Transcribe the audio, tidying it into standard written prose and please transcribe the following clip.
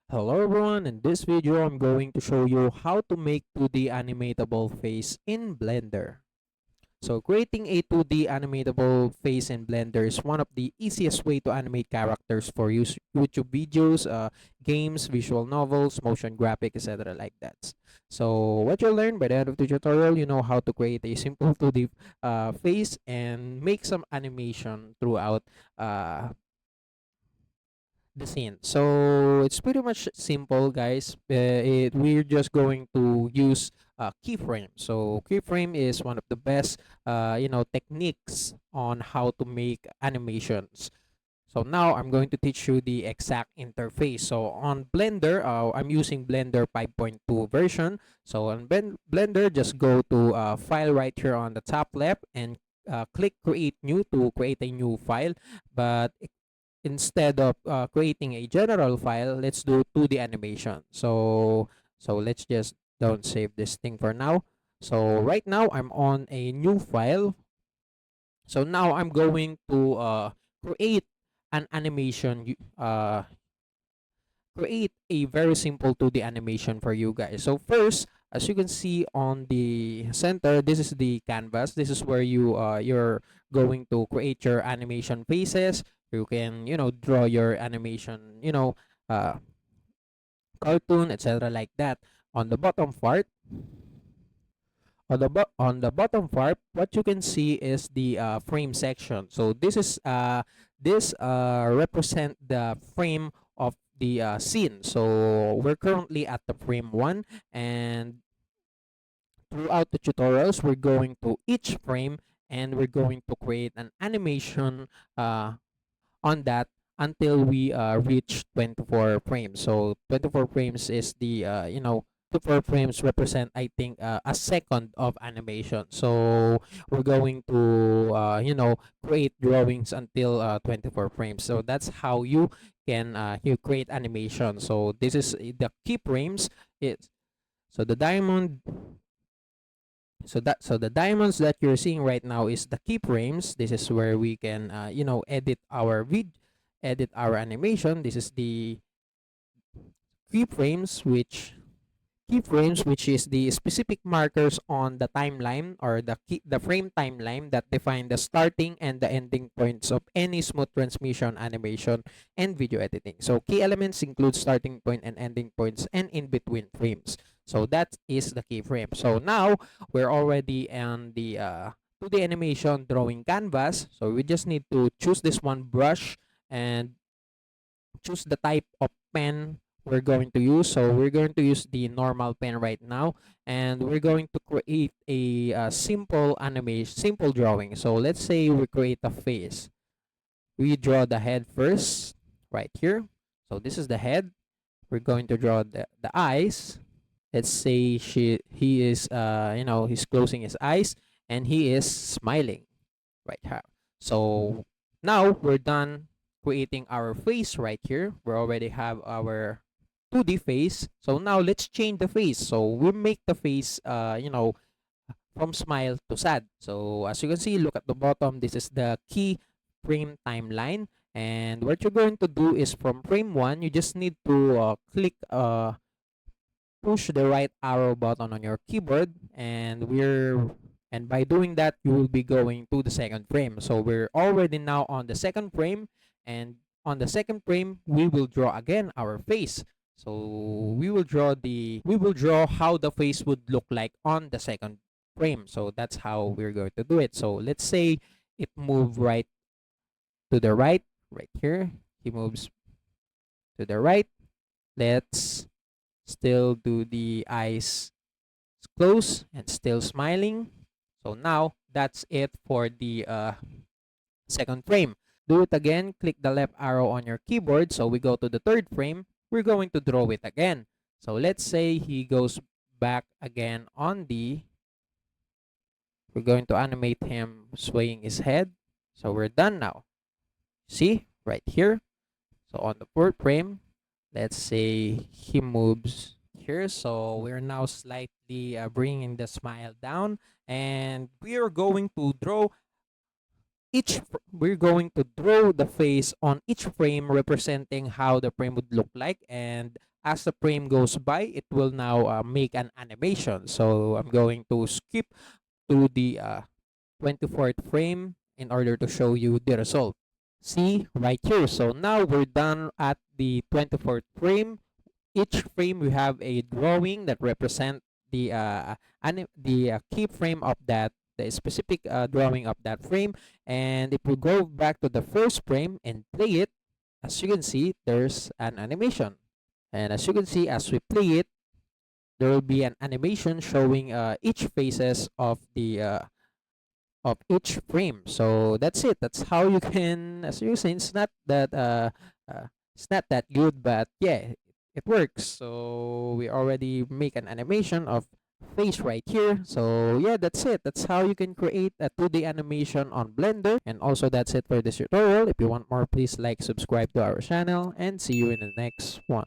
Hello everyone, in this video I'm going to show you how to make 2D animatable face in Blender. So creating a 2D animatable face in Blender is one of the easiest way to animate characters for YouTube videos, games, visual novels, motion graphic, etc. like that. So what you'll learn by the end of the tutorial, you know how to create a simple 2D face and make some animation throughout uh, the scene. So it's pretty much simple, guys. We're just going to use keyframe. So keyframe is one of the best, techniques on how to make animations. So now I'm going to teach you the exact interface. So on Blender, I'm using Blender 5.2 version. So on Blender, just go to File right here on the top left and click Create New to create a new file. But instead of creating a general file, let's do 2D animation. So let's just don't save this thing for now. So right now I'm on a new file. So now I'm going to create an animation, create a very simple 2D animation for you guys. So first, as you can see on the center, this is the canvas. This is where you're going to create your animation faces. You can, draw your animation, uh, cartoon, etc. like that. On the bottom part, on the bottom part, what you can see is the frame section. So this represent the frame of the scene. So we're currently at the frame 1, and throughout the tutorials we're going to each frame and we're going to create an animation on that until we reach 24 frames. So 24 frames is the 24 frames represent, I think, a second of animation. So we're going to create drawings until 24 frames. So that's how you can you create animation. So this is the keyframes. It's so the diamond so the diamonds that you're seeing right now is the keyframes. This is where we can edit our animation. This is the keyframes which is the specific markers on the timeline, or the frame timeline that define the starting and the ending points of any smooth transmission animation and video editing. So key elements include starting point and ending points and in between frames. So that is the keyframe. So now we're already on the 2D animation drawing canvas. So we just need to choose this one brush and choose the type of pen we're going to use. So we're going to use the normal pen right now, and we're going to create a simple animation, simple drawing. So let's say we create a face. We draw the head first, right here. So this is the head. We're going to draw the eyes. Let's say he is he's closing his eyes and he is smiling right here. So now we're done creating our face right here. We already have our 2D face. So now let's change the face. So we make the face from smile to sad. So as you can see, look at the bottom. This is the key frame timeline. And what you're going to do is from frame 1, you just need to click push the right arrow button on your keyboard, and by doing that you will be going to the second frame. So we're already now on the second frame, and on the second frame we will draw again our face. So we will draw how the face would look like on the second frame. So that's how we're going to do it. So let's say it moved right to the right here. He moves to the right. Let's still do the eyes close and still smiling. So now that's it for the second frame. Do it again, click the left arrow on your keyboard. So we go to the third frame, we're going to draw it again. So let's say he goes back again on we're going to animate him swaying his head. So we're done now. See, right here. So on the fourth frame, let's say he moves here. So we're now slightly bringing the smile down, and we are going to draw we're going to draw the face on each frame representing how the frame would look like, and as the frame goes by it will now make an animation. So I'm going to skip to the 24th frame in order to show you the result. See right here. So now we're done at the 24th frame. Each frame we have a drawing that represent the keyframe of that, the specific drawing of that frame. And if we go back to the first frame and play it, as you can see, there's an animation. And as you can see, as we play it, there will be an animation showing each faces of each frame. So that's it. That's how you can, as you say, it's not that good, but yeah, it works. So we already make an animation of face right here. So yeah, that's it. That's how you can create a 2D animation on Blender. And also that's it for this tutorial. If you want more, please like, subscribe to our channel, and see you in the next one.